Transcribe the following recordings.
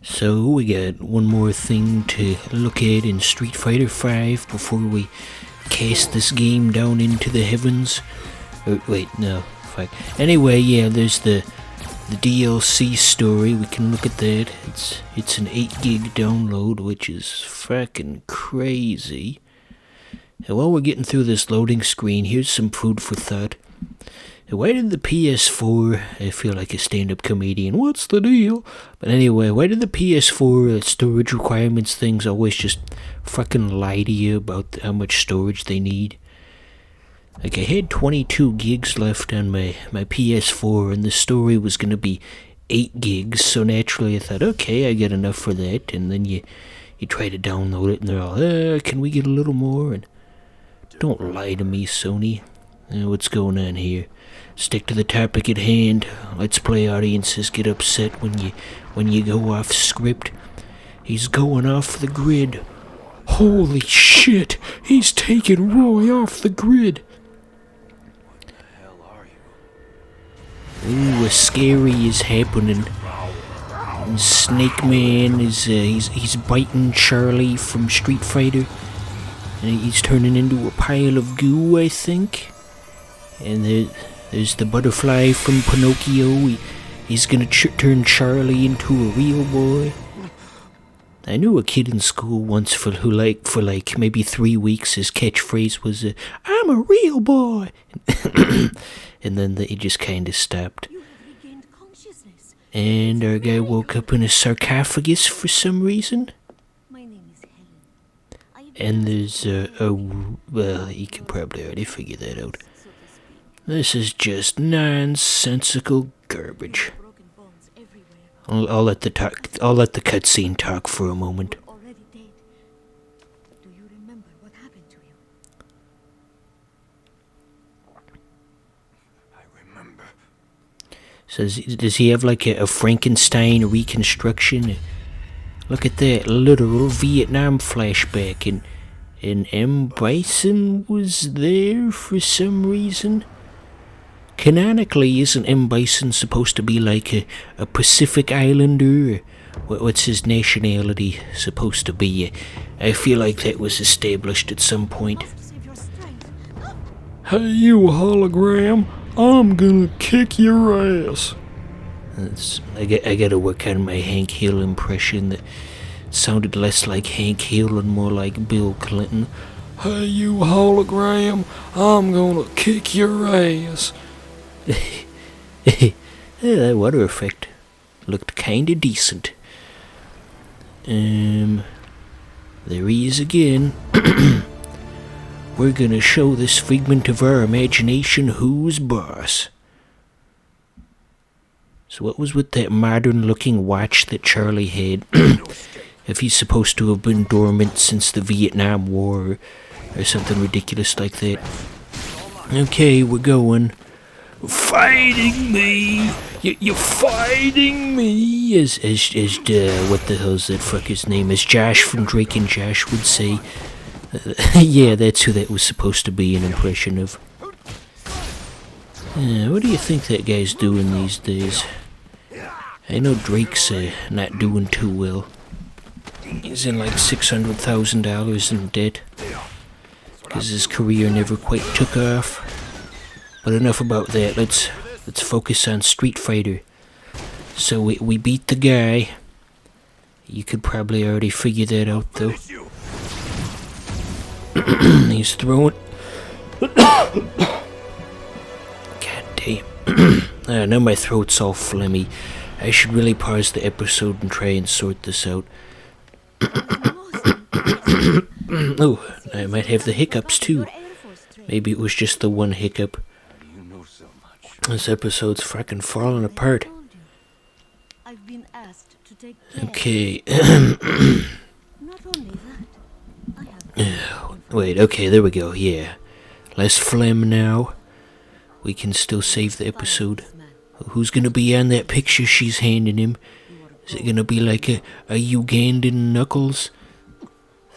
So we got one more thing to look at in Street Fighter V before we cast this game down into the heavens. Wait, no, fuck. Anyway, yeah, there's the DLC story. We can look at that. It's an 8 gig download, which is fucking crazy. And while we're getting through this loading screen, here's some food for thought. Why did the PS4, I feel like a stand-up comedian, what's the deal? But anyway, why did the PS4 storage requirements things always just fucking lie to you about how much storage they need? Like, I had 22 gigs left on my PS4, and the story was gonna be 8 gigs, so naturally I thought, okay, I get enough for that, and then you try to download it, and they're all, can we get a little more? And don't lie to me, Sony. What's going on here? Stick to the topic at hand. Let's Play audiences get upset when you go off script. He's going off the grid. Holy shit! He's taking Roy off the grid. What the hell are you? Ooh, a scary is happening. And Snake Man is he's biting Charlie from Street Fighter, and he's turning into a pile of goo, I think. And there's the butterfly from Pinocchio. He's gonna turn Charlie into a real boy. I knew a kid in school once for like maybe 3 weeks his catchphrase was, I'm a real boy. And then he just kinda stopped. And our guy woke up in a sarcophagus for some reason. And there's well, you can probably already figure that out. This is just nonsensical garbage. I'll let the cutscene talk for a moment. I remember. Says, does he have like a Frankenstein reconstruction? Look at that literal Vietnam flashback, and M. Bison was there for some reason. Canonically, isn't M. Bison supposed to be like a Pacific Islander? What's his nationality supposed to be? I feel like that was established at some point. Hey, you hologram, I'm gonna kick your ass. I gotta work on my Hank Hill impression that sounded less like Hank Hill and more like Bill Clinton. Hey, you hologram, I'm gonna kick your ass. Yeah, that water effect looked kinda decent. There he is again. We're gonna show this figment of our imagination who's boss. So what was with that modern-looking watch that Charlie had? If he's supposed to have been dormant since the Vietnam War, or something ridiculous like that. Okay, we're going. Fighting me! You're fighting me! As what the hell's that fucker's name? As Josh from Drake and Josh would say. Yeah, that's who that was supposed to be an impression of. What do you think that guy's doing these days? I know Drake's not doing too well. He's in like $600,000 in debt. Because his career never quite took off. But enough about that. Let's focus on Street Fighter. So we beat the guy. You could probably already figure that out, though. He's throwing. God damn. Now my throat's all phlegmy. I should really pause the episode and try and sort this out. Oh, I might have the hiccups too. Maybe it was just the one hiccup. This episode's fucking falling apart. Okay. Wait, okay, there we go, yeah. Less phlegm now. We can still save the episode. Who's gonna be on that picture she's handing him? Is it gonna be like a Ugandan Knuckles?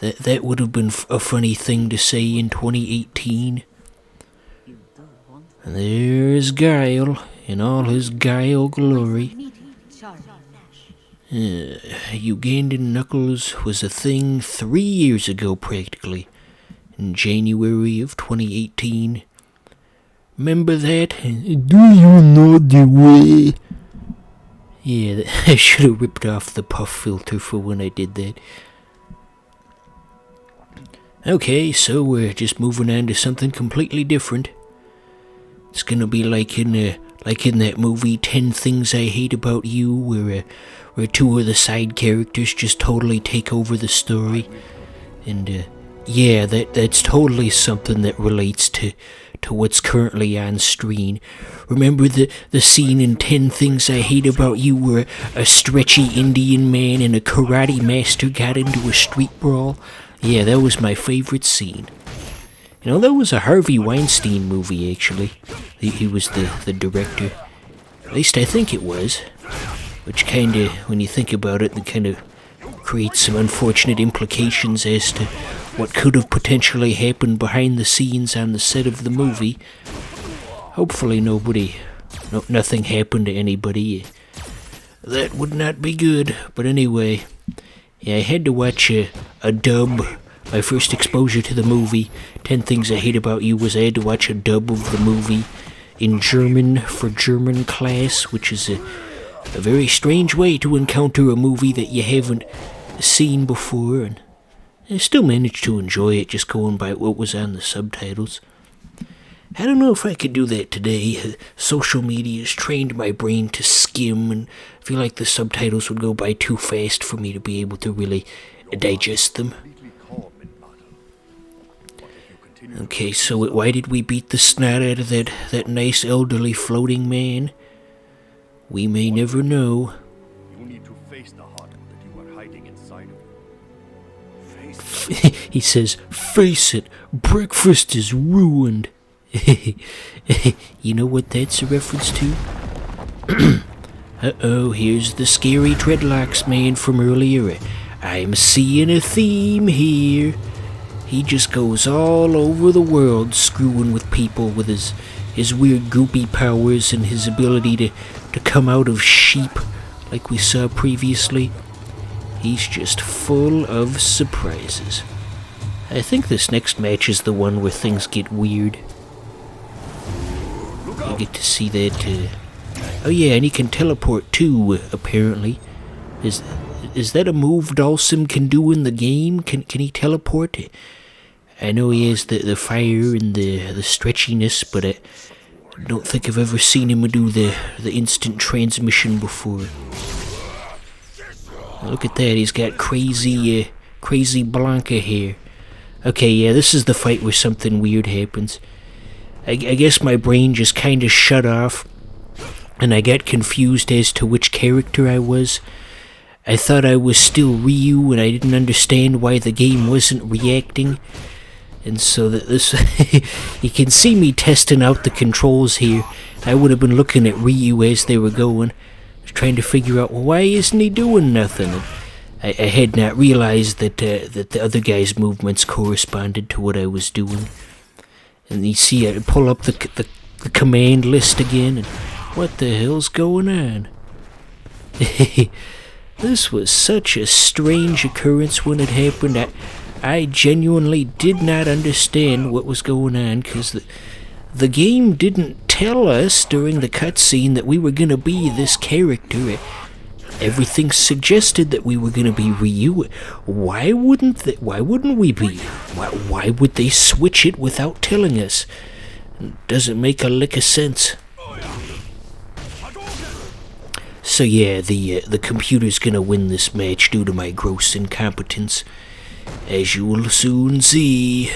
That would have been a funny thing to say in 2018. And there's Guile in all his Guile glory. Ugandan Knuckles was a thing 3 years ago, practically, in January of 2018. Remember that? Do you know the way? Yeah, I should have ripped off the puff filter for when I did that. Okay, so we're just moving on to something completely different. It's gonna be like in that movie 10 Things I Hate About You, where two of the side characters just totally take over the story. And yeah, that's totally something that relates to what's currently on screen. Remember the scene in 10 Things I Hate About You where a stretchy Indian man and a karate master got into a street brawl? Yeah, that was my favorite scene. You know, that was a Harvey Weinstein movie, actually. He was the director. At least I think it was. Which kinda, when you think about it, it kind of creates some unfortunate implications as to what could have potentially happened behind the scenes on the set of the movie. Hopefully nothing happened to anybody. That would not be good. But anyway, yeah, I had to watch a dub. My first exposure to the movie, 10 Things I Hate About You, was I had to watch a dub of the movie in German for German class, which is a very strange way to encounter a movie that you haven't seen before, and I still managed to enjoy it just going by what was on the subtitles. I don't know if I could do that today. Social media has trained my brain to skim, and I feel like the subtitles would go by too fast for me to be able to really digest them. Okay, so why did we beat the snot out of that nice elderly floating man? We may never know. You need to face the heart that you are hiding inside of you. Face it. He says, face it, breakfast is ruined. You know what that's a reference to? Uh-oh, here's the scary dreadlocks man from earlier. I'm seeing a theme here. He just goes all over the world screwing with people with his weird goopy powers and his ability to come out of sheep like we saw previously. He's just full of surprises. I think this next match is the one where things get weird. You get to see that. Oh yeah, and he can teleport too, apparently. Is that a move Dhalsim can do in the game? Can he teleport? I know he has the fire and the stretchiness, but I don't think I've ever seen him do the instant transmission before. Look at that, he's got crazy Blanca hair. Okay, yeah, this is the fight where something weird happens. I guess my brain just kind of shut off, and I got confused as to which character I was. I thought I was still Ryu, and I didn't understand why the game wasn't reacting. And so that this, you can see me testing out the controls here. I would have been looking at Ryu as they were going, trying to figure out, well, why isn't he doing nothing? And I had not realized that the other guy's movements corresponded to what I was doing. And you see, I pull up the command list again, and what the hell's going on? This was such a strange occurrence when it happened. I genuinely did not understand what was going on, because the game didn't tell us during the cutscene that we were going to be this character. Everything suggested that we were going to be Ryu. Why wouldn't we be? Why would they switch it without telling us? Doesn't make a lick of sense. So yeah, the computer's going to win this match due to my gross incompetence, as you will soon see.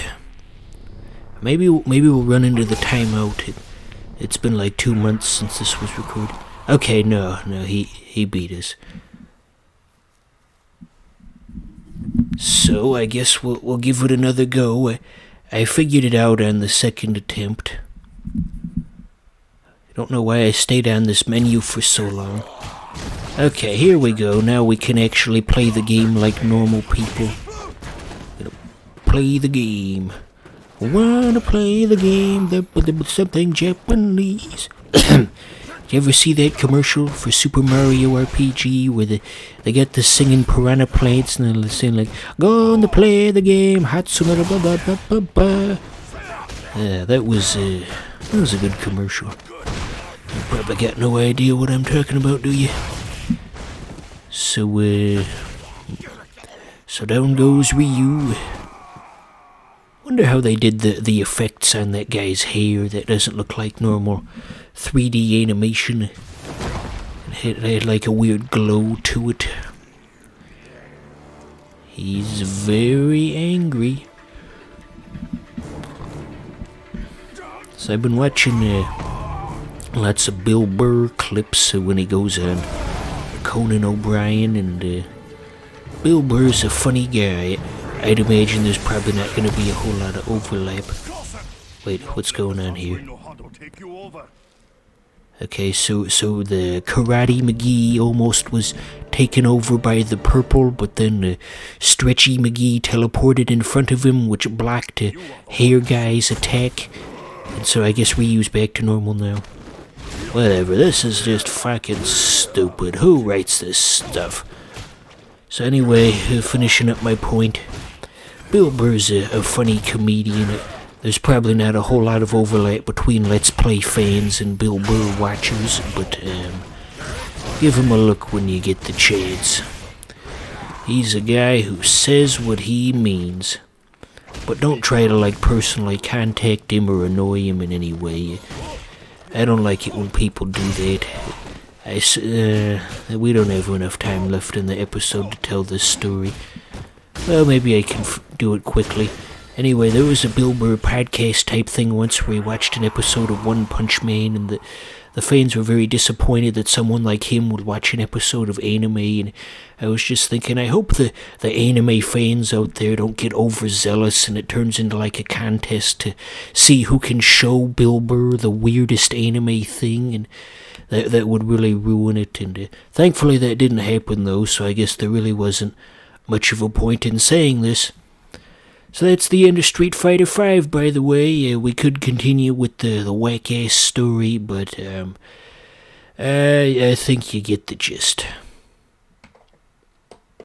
Maybe we'll run into the timeout. It's been like 2 months since this was recorded. Okay, no, he beat us. So I guess we'll give it another go. I figured it out on the second attempt. I don't know why I stayed on this menu for so long. Okay, here we go. Now we can actually play the game like normal people. Play the game. Wanna play the game, something Japanese. you ever see that commercial for Super Mario RPG where they get the singing piranha plants and they'll sing like, "Gonna play the game, Hatsune ba ba ba ba ba." Yeah, that was a good commercial. You probably got no idea what I'm talking about, do you? So down goes Ryu. Wonder how they did the effects on that guy's hair that doesn't look like normal 3D animation. It had like a weird glow to it. He's very angry. So I've been watching lots of Bill Burr clips when he goes on Conan O'Brien, and Bill Burr's a funny guy. I'd imagine there's probably not going to be a whole lot of overlap. Wait, what's going on here? Okay, so the Karate McGee almost was taken over by the purple, but then Stretchy McGee teleported in front of him, which blocked Hair Guy's attack. And so I guess Ryu's back to normal now. Whatever, this is just fucking stupid. Who writes this stuff? So anyway, finishing up my point. Bill Burr's a funny comedian. There's probably not a whole lot of overlap between Let's Play fans and Bill Burr watchers, but give him a look when you get the chance. He's a guy who says what he means. But don't try to personally contact him or annoy him in any way. I don't like it when people do that. We don't have enough time left in the episode to tell this story. Well, maybe I can do it quickly. Anyway, there was a Bill Burr podcast type thing once where he watched an episode of One Punch Man, and the fans were very disappointed that someone like him would watch an episode of anime, and I was just thinking, I hope the anime fans out there don't get overzealous and it turns into like a contest to see who can show Bill Burr the weirdest anime thing, and that would really ruin it. And thankfully that didn't happen though, so I guess there really wasn't much of a point in saying this. So that's the end of Street Fighter V, by the way. We could continue with the whack-ass story, but I think you get the gist.